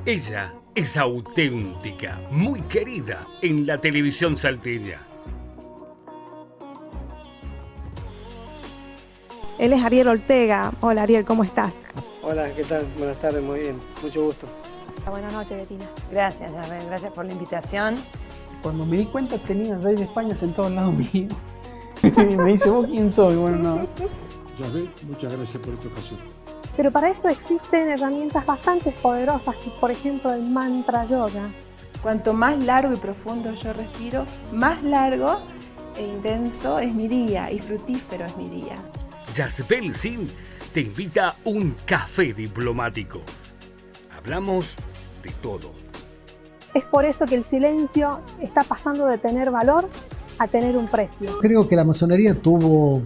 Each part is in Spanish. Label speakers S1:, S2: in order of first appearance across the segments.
S1: Ella es auténtica, muy querida en la televisión salteña.
S2: Él es Ariel Ortega. Hola Ariel, ¿cómo estás?
S3: Hola, ¿qué tal? Buenas tardes, muy bien, mucho gusto.
S2: Buenas noches, Betina.
S4: Gracias, Yabel, gracias por la invitación.
S5: Cuando me di cuenta tenía el rey de España sentado al lado mío. Y me dice, ¿vos quién sos? Y bueno, no.
S6: Yabel, muchas gracias por esta ocasión.
S2: Pero para eso existen herramientas bastante poderosas, por ejemplo el mantra yoga.
S7: Cuanto más largo y profundo yo respiro, más largo e intenso es mi día y fructífero es mi día.
S1: Yasbel Sin te invita a un café diplomático. Hablamos de todo.
S2: Es por eso que el silencio está pasando de tener valor a tener un precio.
S8: Creo que la masonería tuvo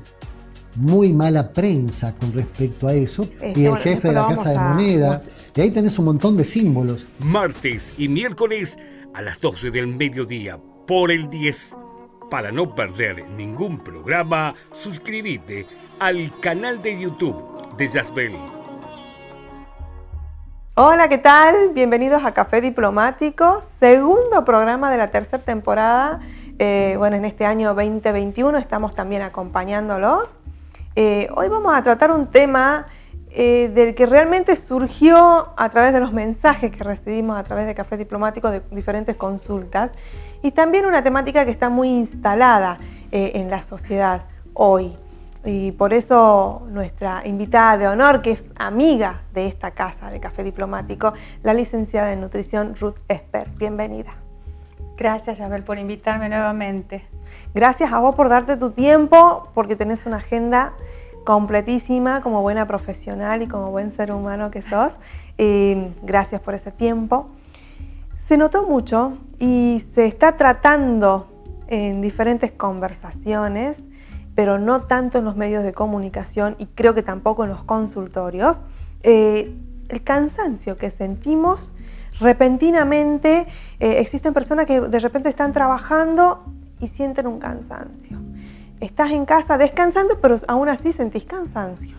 S8: muy mala prensa con respecto a eso. Y el jefe de la Casa de Moneda. Y ahí tenés un montón de símbolos.
S1: Martes y miércoles a las 12 del mediodía por el 10. Para no perder ningún programa, suscríbete al canal de YouTube de Yasbel.
S2: Hola, ¿qué tal? Bienvenidos a Café Diplomático, segundo programa de la tercera temporada. En este año 2021 estamos también acompañándolos. Hoy vamos a tratar un tema del que realmente surgió a través de los mensajes que recibimos a través de Café Diplomático de diferentes consultas y también una temática que está muy instalada en la sociedad hoy. Y por eso nuestra invitada de honor, que es amiga de esta casa de Café Diplomático, la licenciada en nutrición Ruth Esper. Bienvenida.
S4: Gracias, Yabel, por invitarme nuevamente.
S2: Gracias a vos por darte tu tiempo, porque tenés una agenda completísima como buena profesional y como buen ser humano que sos. Gracias por ese tiempo. Se notó mucho y se está tratando en diferentes conversaciones, pero no tanto en los medios de comunicación y creo que tampoco en los consultorios, el cansancio que sentimos repentinamente. Existen personas que de repente están trabajando y sienten un cansancio. Estás en casa descansando, pero aún así sentís cansancio.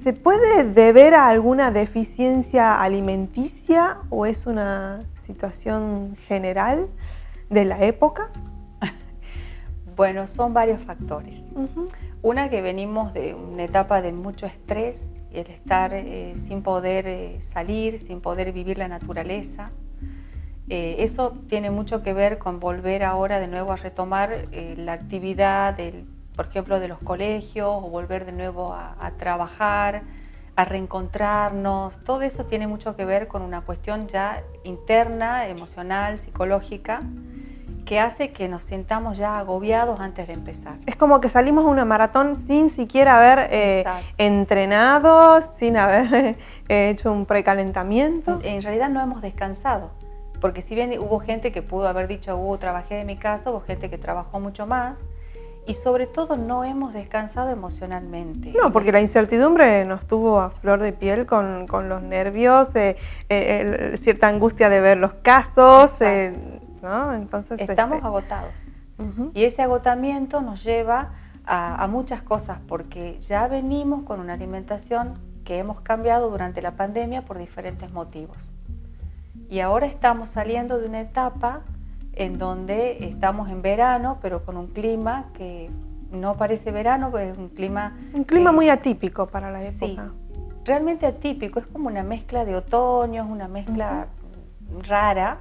S2: ¿Se puede deber a alguna deficiencia alimenticia o es una situación general de la época?
S4: Bueno, son varios factores. Una, que venimos de una etapa de mucho estrés, el estar sin poder salir, sin poder vivir la naturaleza. Eso tiene mucho que ver con volver ahora de nuevo a retomar la actividad, por ejemplo, de los colegios, o volver de nuevo a trabajar, a reencontrarnos. Todo eso tiene mucho que ver con una cuestión ya interna, emocional, psicológica, que hace que nos sintamos ya agobiados antes de empezar.
S2: Es como que salimos a una maratón sin siquiera haber entrenado, sin haber hecho un precalentamiento.
S4: En realidad no hemos descansado, porque si bien hubo gente que pudo haber dicho, trabajé de mi casa, hubo gente que trabajó mucho más, y sobre todo no hemos descansado emocionalmente.
S2: No, porque la incertidumbre nos tuvo a flor de piel con los nervios, cierta angustia de ver los casos, ¿no? Entonces,
S4: estamos agotados. Y ese agotamiento nos lleva a muchas cosas, porque ya venimos con una alimentación que hemos cambiado durante la pandemia por diferentes motivos. Y ahora estamos saliendo de una etapa en donde estamos en verano, pero con un clima que no parece verano, pues es un clima
S2: muy atípico para la época.
S4: Sí, realmente atípico, es como una mezcla de otoño, es una mezcla rara,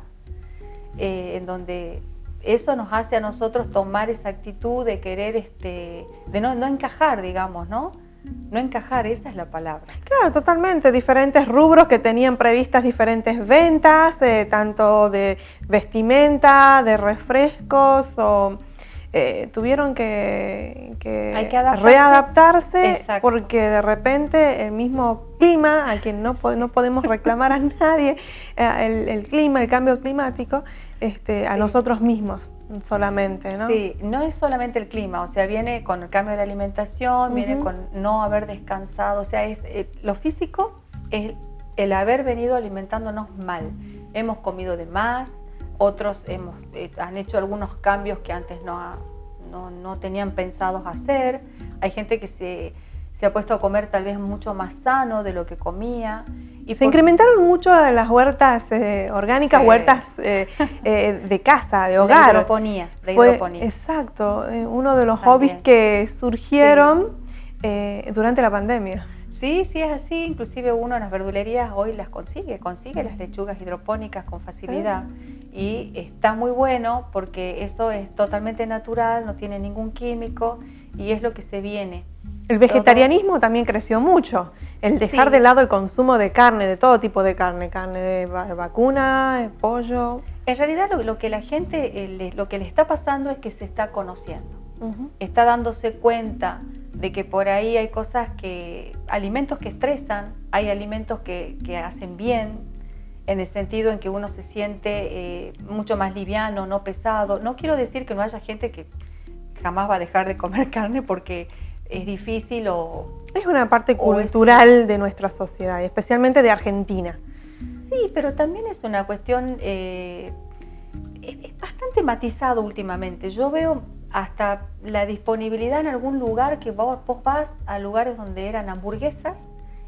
S4: en donde eso nos hace a nosotros tomar esa actitud de querer, de no encajar, digamos, ¿no? No encajar, esa es la palabra.
S2: Claro, totalmente. Diferentes rubros que tenían previstas diferentes ventas, tanto de vestimenta, de refrescos, o tuvieron que readaptarse. Exacto. Porque de repente el mismo clima, a quien no podemos reclamar a nadie, el clima, el cambio climático, a nosotros mismos solamente, ¿no?
S4: Sí, no es solamente el clima, o sea, viene con el cambio de alimentación, viene con no haber descansado, o sea, lo físico es el haber venido alimentándonos mal. Hemos comido de más, otros han hecho algunos cambios que antes no tenían pensados hacer. Hay gente que se ha puesto a comer tal vez mucho más sano de lo que comía,
S2: Se incrementaron mucho las huertas orgánicas,
S4: Sí.
S2: huertas de casa, de hogar.
S4: De hidroponía.
S2: Exacto, uno de los
S4: También.
S2: hobbies que surgieron durante la pandemia.
S4: Sí, sí es así, inclusive uno en las verdulerías hoy las consigue las lechugas hidropónicas con facilidad y está muy bueno porque eso es totalmente natural, no tiene ningún químico y es lo que se viene.
S2: El vegetarianismo también creció mucho, el dejar de lado el consumo de carne, de todo tipo de carne de vacuna, de pollo.
S4: En realidad lo que la gente, lo que le está pasando es que se está conociendo, está dándose cuenta de que por ahí hay alimentos que estresan, hay alimentos que hacen bien, en el sentido en que uno se siente mucho más liviano, no pesado. No quiero decir que no haya gente que jamás va a dejar de comer carne porque es difícil
S2: es una parte cultural de nuestra sociedad, especialmente de Argentina.
S4: Sí, pero también es una cuestión, es bastante matizado últimamente. Yo veo hasta la disponibilidad en algún lugar que vos vas a lugares donde eran hamburguesas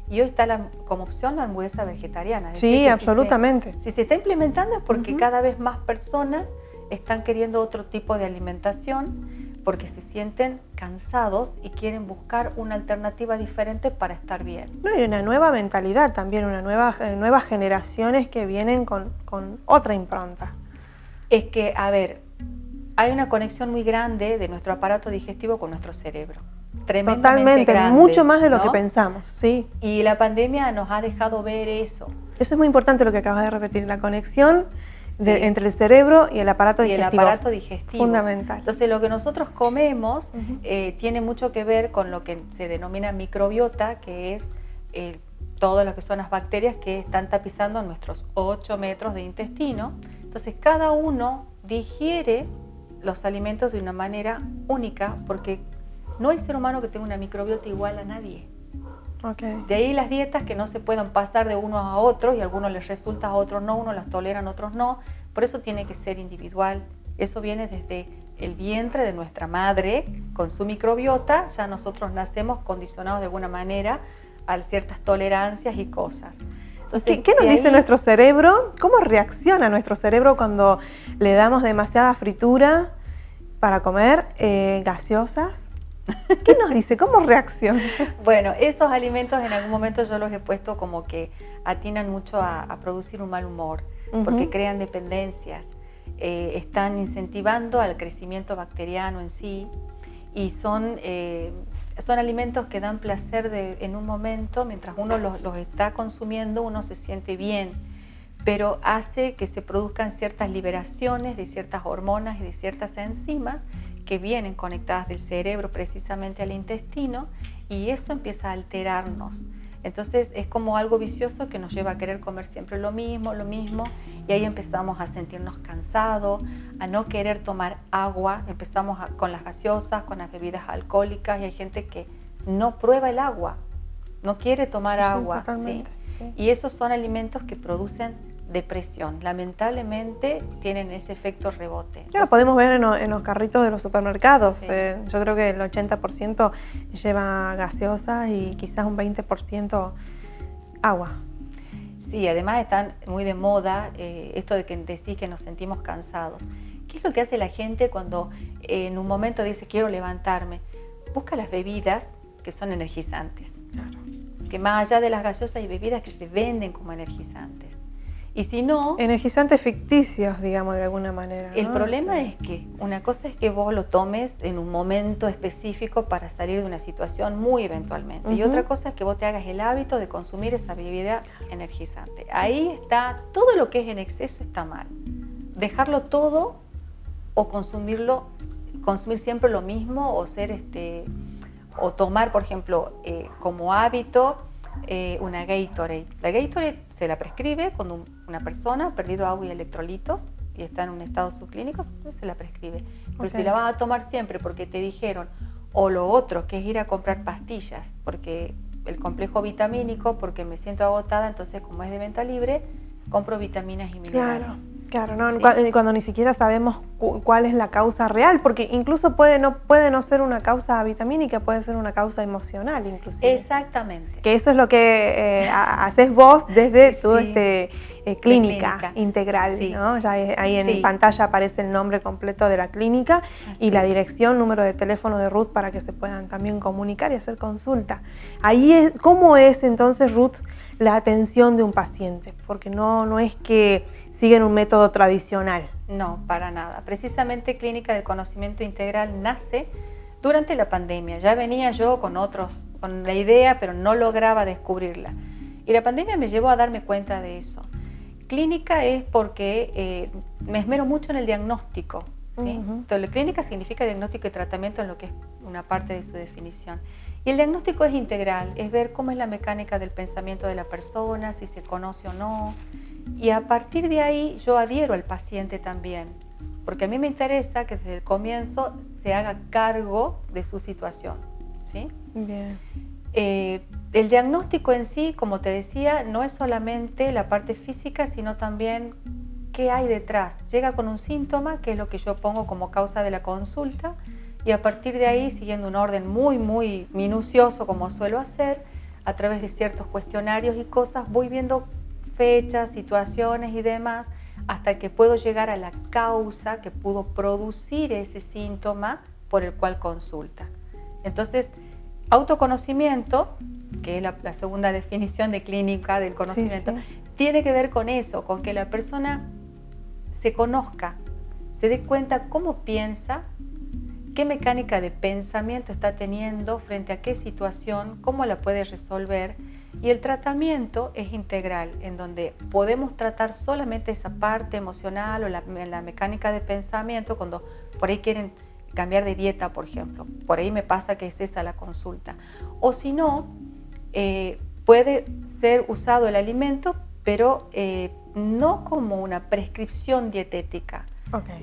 S4: y hoy está como opción la hamburguesa vegetariana.
S2: Sí, absolutamente.
S4: Si se está implementando es porque cada vez más personas están queriendo otro tipo de alimentación porque se sienten cansados y quieren buscar una alternativa diferente para estar bien.
S2: No, y una nueva mentalidad también, nuevas generaciones que vienen con otra impronta.
S4: Es que, a ver, hay una conexión muy grande de nuestro aparato digestivo con nuestro cerebro.
S2: Totalmente,
S4: grande,
S2: mucho más de lo
S4: ¿no?
S2: que pensamos, sí.
S4: Y la pandemia nos ha dejado ver eso.
S2: Eso es muy importante lo que acabas de repetir, la conexión entre el cerebro y el aparato digestivo. Fundamental.
S4: Entonces lo que nosotros comemos tiene mucho que ver con lo que se denomina microbiota, que es todo lo que son las bacterias que están tapizando nuestros 8 metros de intestino. Entonces cada uno digiere los alimentos de una manera única porque no hay ser humano que tenga una microbiota igual a nadie.
S2: Okay.
S4: De ahí las dietas que no se puedan pasar de uno a otro y a algunos les resulta, a otros no, unos las toleran, otros no. Por eso tiene que ser individual. Eso viene desde el vientre de nuestra madre con su microbiota. Ya nosotros nacemos condicionados de alguna manera a ciertas tolerancias y cosas. Entonces,
S2: ¿Qué nos dice nuestro cerebro? ¿Cómo reacciona nuestro cerebro cuando le damos demasiada fritura para comer, gaseosas? ¿Qué nos dice? ¿Cómo reacciona?
S4: Bueno, esos alimentos en algún momento yo los he puesto como que atinan mucho a producir un mal humor, porque crean dependencias, están incentivando al crecimiento bacteriano en sí y son alimentos que dan placer en un momento, mientras uno los está consumiendo uno se siente bien, pero hace que se produzcan ciertas liberaciones de ciertas hormonas y de ciertas enzimas que vienen conectadas del cerebro precisamente al intestino y eso empieza a alterarnos. Entonces es como algo vicioso que nos lleva a querer comer siempre lo mismo y ahí empezamos a sentirnos cansados, a no querer tomar agua, empezamos con las gaseosas, con las bebidas alcohólicas y hay gente que no prueba el agua, no quiere tomar agua. ¿Sí? Y esos son alimentos que producen depresión. Lamentablemente tienen ese efecto rebote.
S2: Entonces, podemos ver en los carritos de los supermercados. Sí. Yo creo que el 80% lleva gaseosas y quizás un 20% agua.
S4: Sí, además están muy de moda esto de que decís que nos sentimos cansados. ¿Qué es lo que hace la gente cuando en un momento dice quiero levantarme? Busca las bebidas que son energizantes. Claro. Que más allá de las gaseosas hay bebidas que se venden como energizantes. Y si no...
S2: Energizantes ficticios, digamos, de alguna manera.
S4: El problema es que una cosa es que vos lo tomes en un momento específico para salir de una situación muy eventualmente. Y otra cosa es que vos te hagas el hábito de consumir esa bebida energizante. Ahí está, todo lo que es en exceso está mal. Dejarlo todo o consumir siempre lo mismo o o tomar, por ejemplo, como hábito una Gatorade. La Gatorade se la prescribe cuando una persona ha perdido agua y electrolitos y está en un estado subclínico, se la prescribe. Pero si la vas a tomar siempre porque te dijeron, o lo otro, que es ir a comprar pastillas, porque el complejo vitamínico, porque me siento agotada, entonces como es de venta libre, compro vitaminas y minerales.
S2: Claro, ¿no?
S4: ¿Sí?
S2: Cuando ni siquiera sabemos cuál es la causa real, porque incluso puede no ser una causa vitamínica, puede ser una causa emocional inclusive.
S4: Exactamente.
S2: Que eso es lo que haces vos desde tu
S4: Sí.
S2: clínica integral,
S4: Sí.
S2: ¿no? Ya ahí en
S4: Sí.
S2: pantalla aparece el nombre completo de la clínica
S4: Así
S2: y la
S4: es.
S2: dirección, número de teléfono de Ruth para que se puedan también comunicar y hacer consulta. Ahí ¿cómo es entonces, Ruth, la atención de un paciente? Porque no es que siguen un método tradicional.
S4: No, para nada. Precisamente Clínica del Conocimiento Integral nace durante la pandemia. Ya venía yo con la idea, pero no lograba descubrirla. Y la pandemia me llevó a darme cuenta de eso. Clínica es porque me esmero mucho en el diagnóstico, ¿sí? Entonces, clínica significa diagnóstico y tratamiento en lo que es una parte de su definición. Y el diagnóstico es integral, es ver cómo es la mecánica del pensamiento de la persona, si se conoce o no. Y a partir de ahí yo adhiero al paciente también, porque a mí me interesa que desde el comienzo se haga cargo de su situación, ¿sí?
S2: Bien.
S4: El diagnóstico en sí, como te decía, no es solamente la parte física, sino también qué hay detrás. Llega con un síntoma, que es lo que yo pongo como causa de la consulta, y a partir de ahí, siguiendo un orden muy, muy minucioso, como suelo hacer, a través de ciertos cuestionarios y cosas, voy viendo fechas, situaciones y demás, hasta que puedo llegar a la causa que pudo producir ese síntoma por el cual consulta. Entonces, autoconocimiento, que es la segunda definición de clínica del conocimiento, tiene que ver con eso, con que la persona se conozca, se dé cuenta cómo piensa, qué mecánica de pensamiento está teniendo frente a qué situación, cómo la puede resolver. Y el tratamiento es integral, en donde podemos tratar solamente esa parte emocional o la mecánica de pensamiento, cuando por ahí quieren cambiar de dieta, por ejemplo. Por ahí me pasa que es esa la consulta. O si no, puede ser usado el alimento, pero no como una prescripción dietética,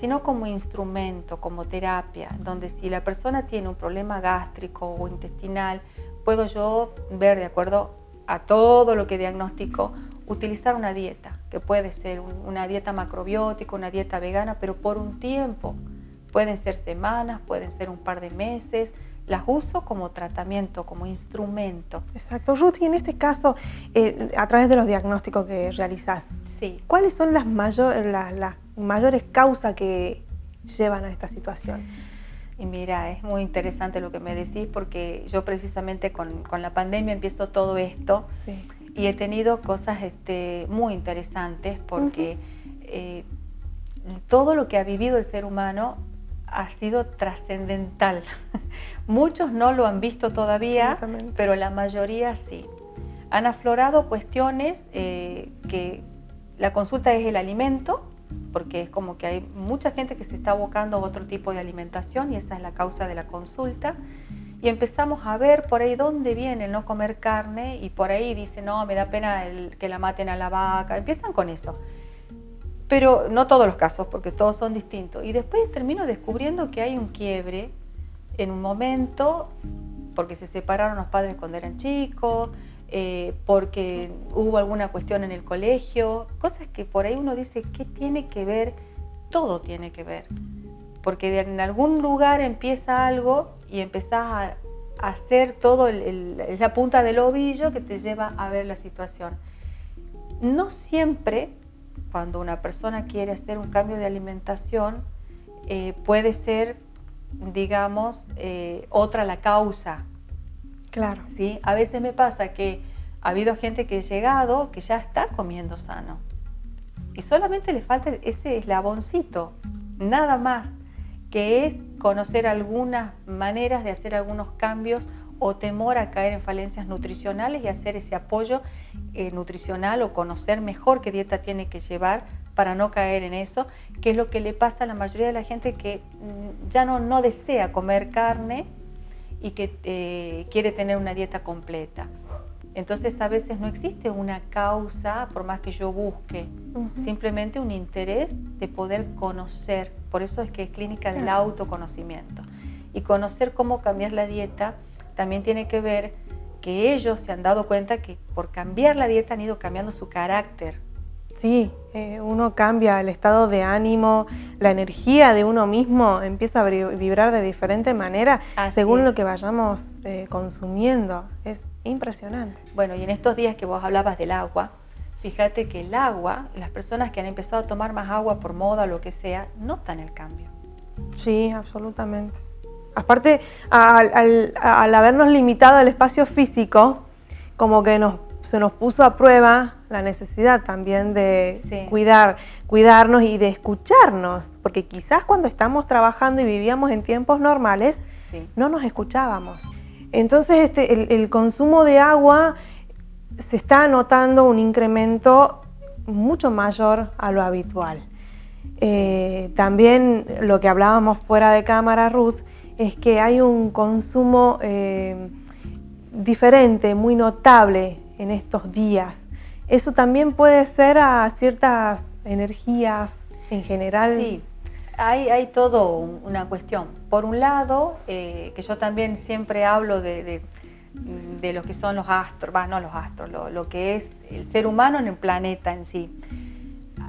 S4: sino como instrumento, como terapia, donde si la persona tiene un problema gástrico o intestinal, puedo yo ver, de acuerdo a todo lo que diagnostico, utilizar una dieta, que puede ser una dieta macrobiótica, una dieta vegana, pero por un tiempo. Pueden ser semanas, pueden ser un par de meses. Las uso como tratamiento, como instrumento.
S2: Exacto. Ruth, y en este caso, a través de los diagnósticos que realizás,
S4: sí.
S2: ¿Cuáles son las mayores causas que llevan a esta situación?
S4: Y mira, es muy interesante lo que me decís, porque yo precisamente con la pandemia empiezo todo esto y he tenido cosas muy interesantes, porque todo lo que ha vivido el ser humano ha sido trascendental. Muchos no lo han visto todavía, pero la mayoría sí. Han aflorado cuestiones que la consulta es el alimento, porque es como que hay mucha gente que se está abocando a otro tipo de alimentación y esa es la causa de la consulta. Y empezamos a ver por ahí dónde viene el no comer carne y por ahí dicen, no, me da pena que la maten a la vaca. Empiezan con eso. Pero no todos los casos, porque todos son distintos. Y después termino descubriendo que hay un quiebre en un momento, porque se separaron los padres cuando eran chicos, porque hubo alguna cuestión en el colegio, cosas que por ahí uno dice, ¿qué tiene que ver? Todo tiene que ver. Porque en algún lugar empieza algo y empezás a hacer todo la punta del ovillo que te lleva a ver la situación. No siempre, cuando una persona quiere hacer un cambio de alimentación, puede ser, digamos, otra la causa.
S2: Claro.
S4: ¿Sí? A veces me pasa que ha habido gente que ha llegado que ya está comiendo sano y solamente le falta ese eslaboncito, nada más, que es conocer algunas maneras de hacer algunos cambios o temor a caer en falencias nutricionales y hacer ese apoyo nutricional o conocer mejor qué dieta tiene que llevar para no caer en eso, que es lo que le pasa a la mayoría de la gente que ya no desea comer carne y que quiere tener una dieta completa. Entonces a veces no existe una causa, por más que yo busque, simplemente un interés de poder conocer. Por eso es que es clínica del autoconocimiento. Y conocer cómo cambiar la dieta también tiene que ver que ellos se han dado cuenta que por cambiar la dieta han ido cambiando su carácter,
S2: Sí, uno cambia el estado de ánimo, la energía de uno mismo empieza a vibrar de diferente manera según lo que vayamos consumiendo. Es impresionante.
S4: Bueno, y en estos días que vos hablabas del agua, fíjate que el agua, las personas que han empezado a tomar más agua por moda o lo que sea, notan el cambio.
S2: Sí, absolutamente. Aparte, al habernos limitado el espacio físico, como que se nos puso a prueba la necesidad también de cuidarnos y de escucharnos, porque quizás cuando estamos trabajando y vivíamos en tiempos normales, no nos escuchábamos. Entonces el consumo de agua se está notando un incremento mucho mayor a lo habitual. También lo que hablábamos fuera de cámara, Ruth, es que hay un consumo diferente, muy notable en estos días. Eso también puede ser a ciertas energías en general.
S4: Sí, hay todo una cuestión. Por un lado, que yo también siempre hablo de lo que son los astros, no los astros, lo que es el ser humano en el planeta en sí.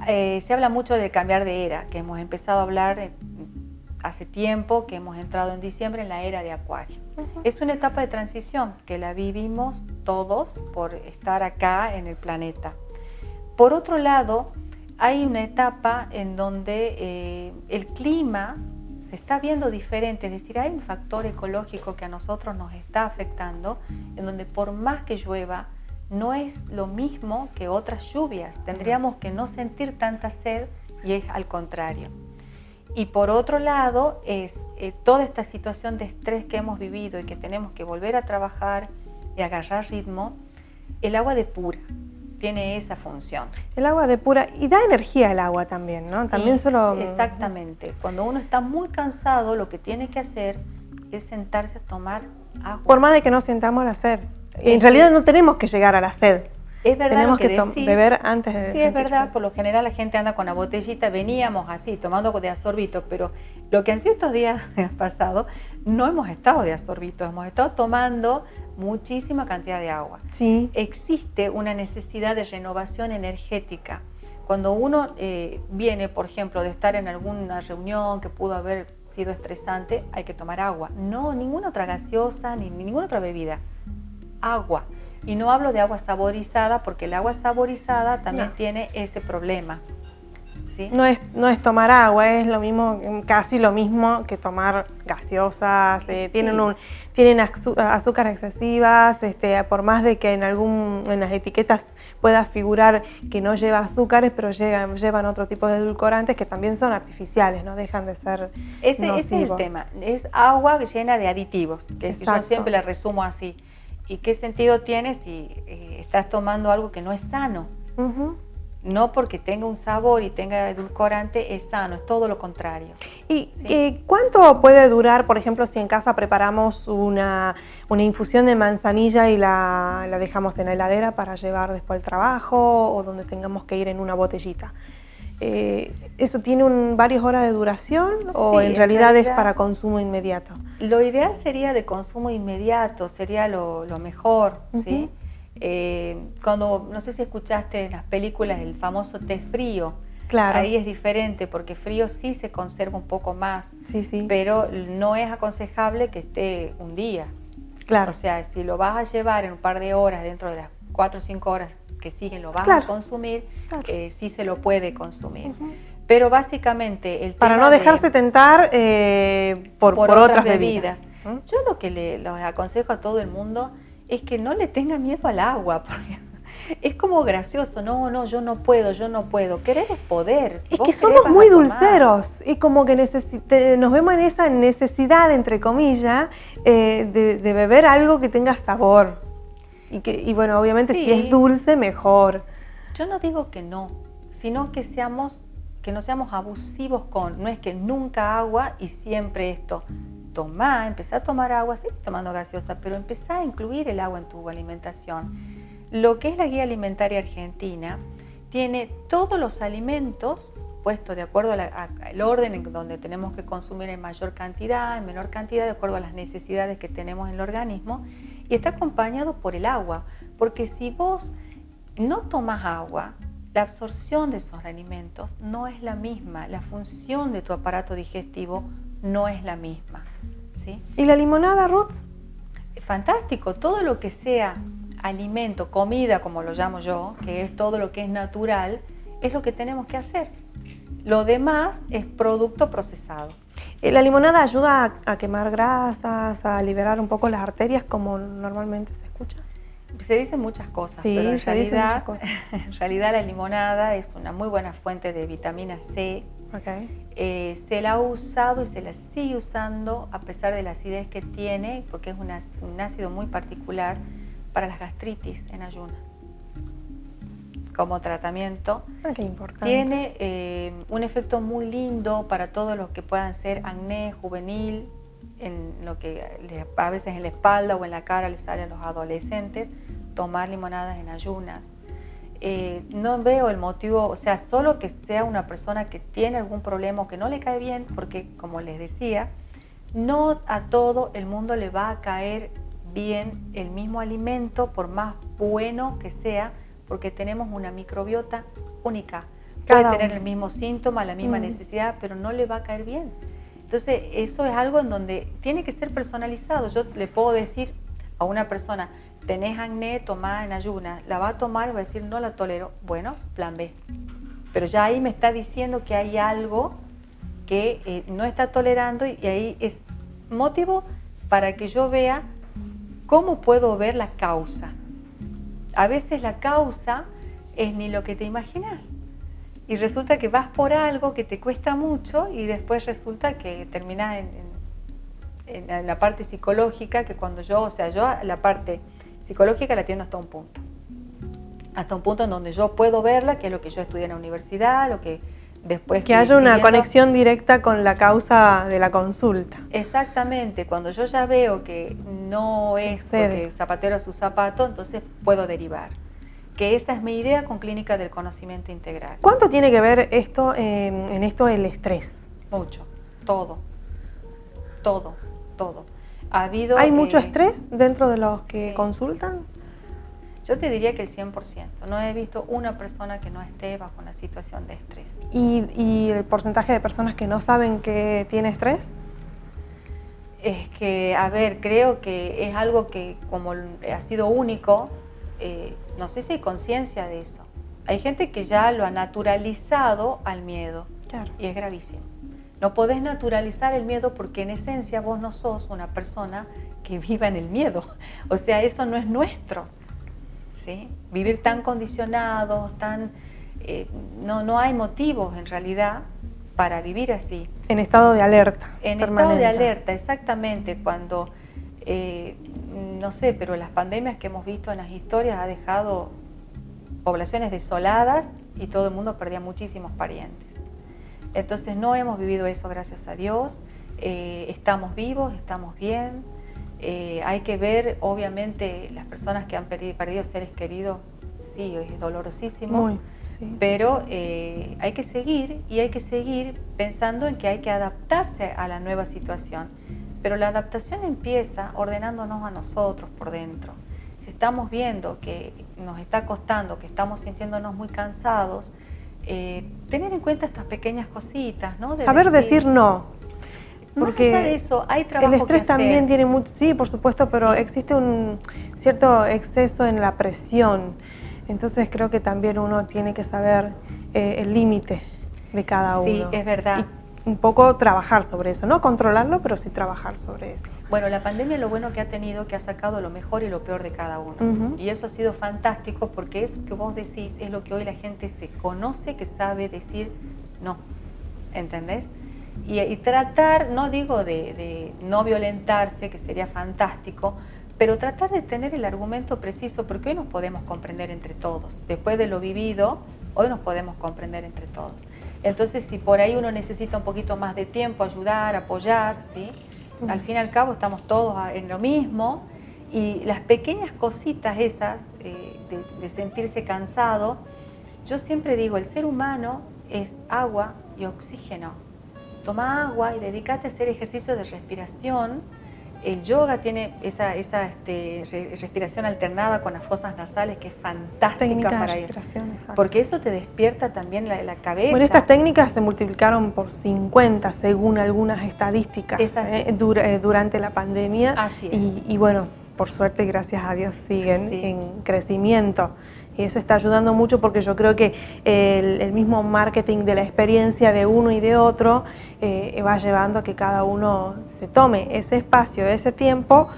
S4: Se habla mucho de cambiar de era, que hemos empezado a hablar hace tiempo, que hemos entrado en diciembre en la era de Acuario. Es una etapa de transición que la vivimos todos por estar acá en el planeta. Por otro lado, hay una etapa en donde el clima se está viendo diferente, es decir, hay un factor ecológico que a nosotros nos está afectando, en donde por más que llueva, no es lo mismo que otras lluvias. Tendríamos que no sentir tanta sed y es al contrario. Y por otro lado, es toda esta situación de estrés que hemos vivido y que tenemos que volver a trabajar y agarrar ritmo, el agua depura, tiene esa función.
S2: El agua depura y da energía el agua también, ¿no?
S4: Sí,
S2: también
S4: exactamente. Cuando uno está muy cansado, lo que tiene que hacer es sentarse a tomar agua.
S2: Por más de que no sintamos la sed. En realidad no tenemos que llegar a la sed.
S4: Es verdad,
S2: tenemos
S4: que
S2: decís, beber antes de
S4: Sí, es verdad, por lo general la gente anda con la botellita, veníamos así, tomando de asorbito, pero lo que han sido estos días pasados, no hemos estado de asorbito, hemos estado tomando muchísima cantidad de agua.
S2: Sí.
S4: Existe una necesidad de renovación energética. Cuando uno viene, por ejemplo, de estar en alguna reunión que pudo haber sido estresante, hay que tomar agua. No, ninguna otra gaseosa, ni ninguna otra bebida. Agua. Y no hablo de agua saborizada porque el agua saborizada también tiene ese problema. ¿Sí?
S2: No es tomar agua, es lo mismo, casi lo mismo que tomar gaseosas, tienen azúcares excesivas, por más de que en las etiquetas pueda figurar que no lleva azúcares, pero llevan otro tipo de edulcorantes que también son artificiales, no dejan de ser
S4: ese es el tema, es agua llena de aditivos, que yo siempre la resumo así. ¿Y qué sentido tiene si estás tomando algo que no es sano? No porque tenga un sabor y tenga edulcorante es sano, es todo lo contrario.
S2: ¿Y cuánto puede durar, por ejemplo, si en casa preparamos una infusión de manzanilla y la dejamos en la heladera para llevar después al trabajo o donde tengamos que ir en una botellita? ¿Eso tiene varias horas de duración o en realidad es para consumo inmediato?
S4: Lo ideal sería de consumo inmediato, sería lo mejor, ¿sí? Cuando, no sé si escuchaste en las películas el famoso té frío,
S2: claro.
S4: Ahí es diferente porque frío sí se conserva un poco más,
S2: sí.
S4: Pero no es aconsejable que esté un día.
S2: Claro.
S4: O sea, si lo vas a llevar en un par de horas, dentro de las 4 o 5 horas que siguen lo vas a consumir, sí se lo puede consumir. Pero básicamente el tema
S2: para no dejarse tentar por otras bebidas.
S4: Yo lo que les aconsejo a todo el mundo es que no le tenga miedo al agua, porque es como gracioso, no, yo no puedo, querer es poder.
S2: Es que somos muy dulceros y como que nos vemos en esa necesidad, entre comillas, de beber algo que tenga sabor. Y bueno, obviamente si es dulce, mejor.
S4: Yo no digo que no, sino que no seamos abusivos no es que nunca agua y siempre esto. Empezá a tomar agua, sigue tomando gaseosa, pero empezá a incluir el agua en tu alimentación. Lo que es la guía alimentaria argentina tiene todos los alimentos puestos de acuerdo al orden en donde tenemos que consumir en mayor cantidad, en menor cantidad, de acuerdo a las necesidades que tenemos en el organismo, y está acompañado por el agua, porque si vos no tomás agua, la absorción de esos alimentos no es la misma, la función de tu aparato digestivo no es la misma, ¿sí?
S2: ¿Y la limonada, Ruth?
S4: Fantástico, todo lo que sea alimento, comida, como lo llamo yo, que es todo lo que es natural, es lo que tenemos que hacer. Lo demás es producto procesado.
S2: ¿La limonada ayuda a quemar grasas, a liberar un poco las arterias, como normalmente se escucha?
S4: Se dicen muchas cosas,
S2: Sí,
S4: pero
S2: en
S4: realidad la limonada es una muy buena fuente de vitamina C.
S2: Okay.
S4: Se la ha usado y se la sigue usando a pesar de la acidez que tiene, porque es un ácido muy particular para las gastritis en ayunas. Como tratamiento,
S2: Qué importante.
S4: tiene un efecto muy lindo para todos los que puedan ser acné juvenil, en lo que a veces en la espalda o en la cara les sale a los adolescentes, tomar limonadas en ayunas. No veo el motivo, o sea, solo que sea una persona que tiene algún problema o que no le cae bien, porque como les decía, no a todo el mundo le va a caer bien el mismo alimento, por más bueno que sea, porque tenemos una microbiota única. Puede tener el mismo síntoma, la misma necesidad, pero no le va a caer bien. Entonces, eso es algo en donde tiene que ser personalizado. Yo le puedo decir a una persona, tenés acné, tomá en ayunas, la va a tomar y va a decir, no la tolero. Bueno, plan B. Pero ya ahí me está diciendo que hay algo que no está tolerando y ahí es motivo para que yo vea cómo puedo ver la causa. A veces la causa es ni lo que te imaginas. Y resulta que vas por algo que te cuesta mucho y después resulta que terminas en la parte psicológica, que cuando yo la parte psicológica la atiendo hasta un punto. Hasta un punto en donde yo puedo verla, que es lo que yo estudié en la universidad, lo que después...
S2: Que haya una conexión directa con la causa de la consulta.
S4: Exactamente, cuando yo ya veo que no es porque zapatero a su zapato, entonces puedo derivar. Que esa es mi idea con Clínica del Conocimiento Integral.
S2: ¿Cuánto tiene que ver esto en esto el estrés?
S4: Mucho, todo.
S2: ¿Hay mucho estrés dentro de los que consultan?
S4: Yo te diría que el 100%. No he visto una persona que no esté bajo una situación de estrés.
S2: ¿Y el porcentaje de personas que no saben que tiene estrés?
S4: Es que, a ver, creo que es algo que como ha sido único, no sé si hay conciencia de eso. Hay gente que ya lo ha naturalizado al miedo.
S2: Claro.
S4: Y es gravísimo. No podés naturalizar el miedo porque en esencia vos no sos una persona que viva en el miedo. O sea, eso no es nuestro. ¿Sí? Vivir tan condicionados, no hay motivos en realidad para vivir así.
S2: En estado de alerta.
S4: En estado de alerta, exactamente. Cuando, no sé, pero las pandemias que hemos visto en las historias ha dejado poblaciones desoladas y todo el mundo perdía muchísimos parientes. Entonces no hemos vivido eso, gracias a Dios. Estamos vivos, estamos bien. Hay que ver, obviamente, las personas que han perdido seres queridos, sí, es dolorosísimo, sí. Pero hay que seguir y hay que seguir pensando en que hay que adaptarse a la nueva situación. Pero la adaptación empieza ordenándonos a nosotros por dentro. Si estamos viendo que nos está costando, que estamos sintiéndonos muy cansados, tener en cuenta estas pequeñas cositas, ¿no?
S2: Saber decir no.
S4: Porque más allá de eso, hay trabajo
S2: el estrés
S4: que hacer.
S2: También tiene mucho, sí, por supuesto, pero sí. Existe un cierto exceso en la presión. Entonces creo que también uno tiene que saber el límite de cada uno.
S4: Sí, es verdad.
S2: Y un poco trabajar sobre eso, no controlarlo, pero sí trabajar sobre eso.
S4: Bueno, la pandemia lo bueno que ha tenido, que ha sacado lo mejor y lo peor de cada uno. Y eso ha sido fantástico porque eso que vos decís es lo que hoy la gente se conoce, que sabe decir no. ¿Entendés? Y tratar, no digo de no violentarse, que sería fantástico, pero tratar de tener el argumento preciso, porque hoy nos podemos comprender entre todos. Después de lo vivido, hoy nos podemos comprender entre todos. Entonces, si por ahí uno necesita un poquito más de tiempo, ayudar, apoyar, ¿sí? Al fin y al cabo estamos todos en lo mismo, y las pequeñas cositas esas de sentirse cansado, yo siempre digo, el ser humano es agua y oxígeno. Toma agua y dedícate a hacer ejercicio de respiración El yoga tiene esa respiración alternada con las fosas nasales que es fantástica
S2: Técnica
S4: para
S2: de
S4: ir.
S2: respiración, exacto.
S4: Porque eso te despierta también la cabeza.
S2: Bueno, estas técnicas se multiplicaron por 50 según algunas estadísticas durante la pandemia.
S4: Así es.
S2: Y bueno, por suerte, gracias a Dios, siguen en crecimiento. Y eso está ayudando mucho porque yo creo que el mismo marketing de la experiencia de uno y de otro va llevando a que cada uno se tome ese espacio, ese tiempo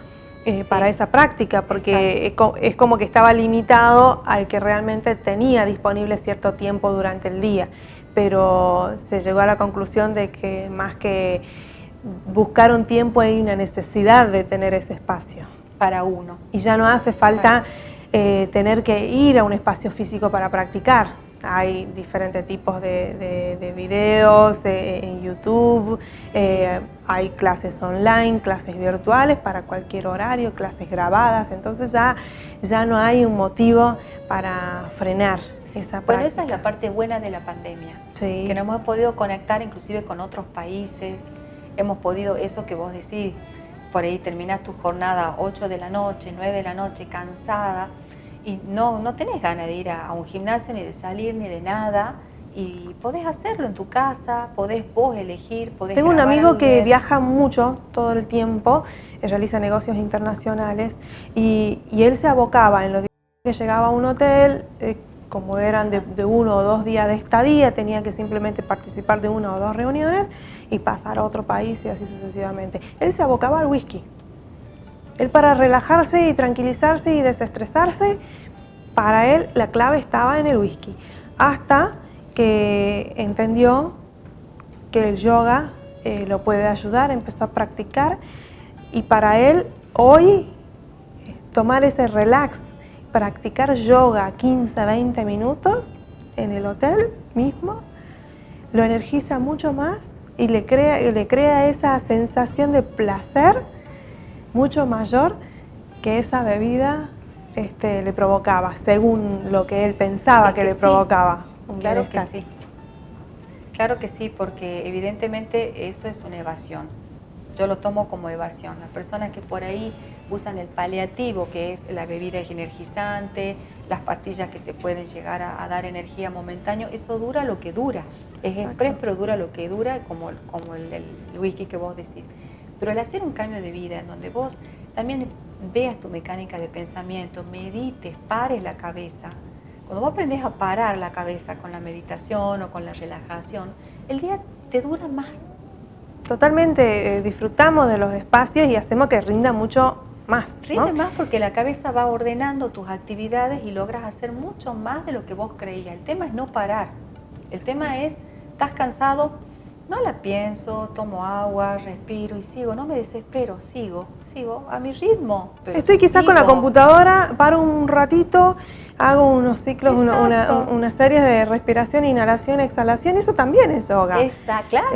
S2: para esa práctica, porque es como que estaba limitado al que realmente tenía disponible cierto tiempo durante el día. Pero se llegó a la conclusión de que más que buscar un tiempo hay una necesidad de tener ese espacio.
S4: Para uno.
S2: Y ya no hace falta tener que ir a un espacio físico para practicar. Hay diferentes tipos de videos en YouTube, hay clases online, clases virtuales para cualquier horario, clases grabadas, entonces ya no hay un motivo para frenar esa práctica.
S4: Bueno, esa es la parte buena de la pandemia, que nos hemos podido conectar inclusive con otros países, hemos podido, eso que vos decís, por ahí terminás tu jornada 8 de la noche, 9 de la noche, cansada, y no tenés ganas de ir a un gimnasio, ni de salir, ni de nada, y podés hacerlo en tu casa, podés vos elegir, podés
S2: Tengo un
S4: grabar
S2: amigo
S4: algo.
S2: que viaja mucho todo el tiempo, realiza negocios internacionales, y él se abocaba en los días que llegaba a un hotel, como eran de 1 o 2 días de estadía, tenía que simplemente participar de 1 o 2 reuniones y pasar a otro país y así sucesivamente. Él se abocaba al whisky. Él, para relajarse y tranquilizarse y desestresarse, para él la clave estaba en el whisky. Hasta que entendió que el yoga lo puede ayudar, empezó a practicar y para él hoy tomar ese relax, practicar yoga 15, 20 minutos en el hotel mismo, lo energiza mucho más y le crea esa sensación de placer mucho mayor que esa bebida le provocaba, según lo que él pensaba que le provocaba.
S4: Claro que sí. Claro que sí, porque evidentemente eso es una evasión. Yo lo tomo como evasión. Las personas que por ahí usan el paliativo, que es la bebida energizante, las pastillas que te pueden llegar a dar energía momentánea, eso dura lo que dura. Es express, pero dura lo que dura, como el whisky que vos decís. Pero al hacer un cambio de vida, en donde vos también veas tu mecánica de pensamiento, medites, pares la cabeza. Cuando vos aprendes a parar la cabeza con la meditación o con la relajación, el día te dura más.
S2: Totalmente, disfrutamos de los espacios y hacemos que rinda mucho más, ¿no?
S4: Rinde más porque la cabeza va ordenando tus actividades y logras hacer mucho más de lo que vos creías. El tema es no parar. El tema es, estás cansado, no la pienso, tomo agua, respiro y sigo. No me desespero, sigo a mi ritmo. Pero
S2: estoy quizás con la computadora, paro un ratito, hago unos ciclos, una serie de respiración, inhalación, exhalación, eso también es yoga.
S4: Claro,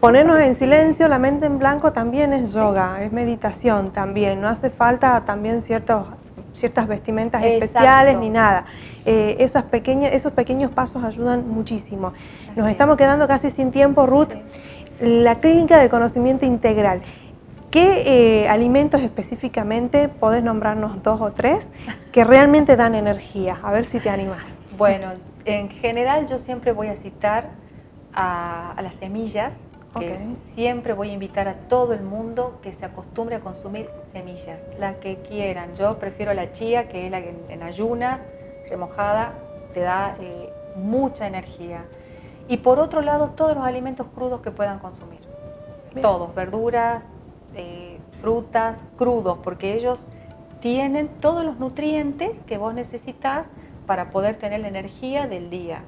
S2: ponernos en silencio, la mente en blanco también es yoga, es meditación también, no hace falta también ciertas vestimentas especiales ni nada. Esos pequeños pasos ayudan muchísimo. Nos estamos quedando casi sin tiempo, Ruth. La clínica de conocimiento integral. ¿Qué alimentos específicamente podés nombrarnos 2 o 3 que realmente dan energía? A ver si te animás.
S4: Bueno, en general yo siempre voy a citar a las semillas, que siempre voy a invitar a todo el mundo que se acostumbre a consumir semillas, las que quieran. Yo prefiero la chía, que es la que en ayunas, remojada, te da mucha energía. Y por otro lado, todos los alimentos crudos que puedan consumir. Bien. Todos, verduras, frutas, crudos, porque ellos tienen todos los nutrientes que vos necesitas para poder tener la energía del día.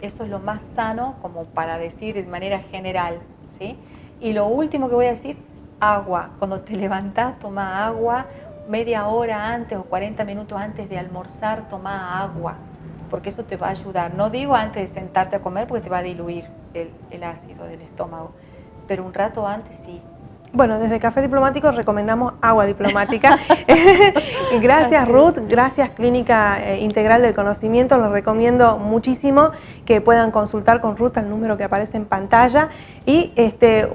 S4: Eso es lo más sano, como para decir de manera general, ¿sí? Y lo último que voy a decir, agua. Cuando te levantás, toma agua. Media hora antes o 40 minutos antes de almorzar, toma agua, porque eso te va a ayudar. No digo antes de sentarte a comer, porque te va a diluir el ácido del estómago, pero un rato antes sí.
S2: Bueno, desde Café Diplomático recomendamos agua diplomática. Gracias Ruth, gracias Clínica Integral del Conocimiento, les recomiendo muchísimo que puedan consultar con Ruth al número que aparece en pantalla y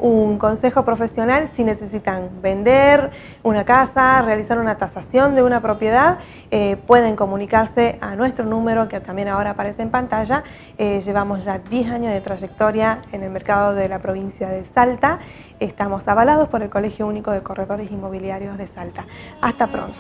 S2: un consejo profesional si necesitan vender una casa, realizar una tasación de una propiedad, pueden comunicarse a nuestro número que también ahora aparece en pantalla. Llevamos ya 10 años de trayectoria en el mercado de la provincia de Salta. Estamos avalados por el Colegio Único de Corredores Inmobiliarios de Salta. Hasta pronto.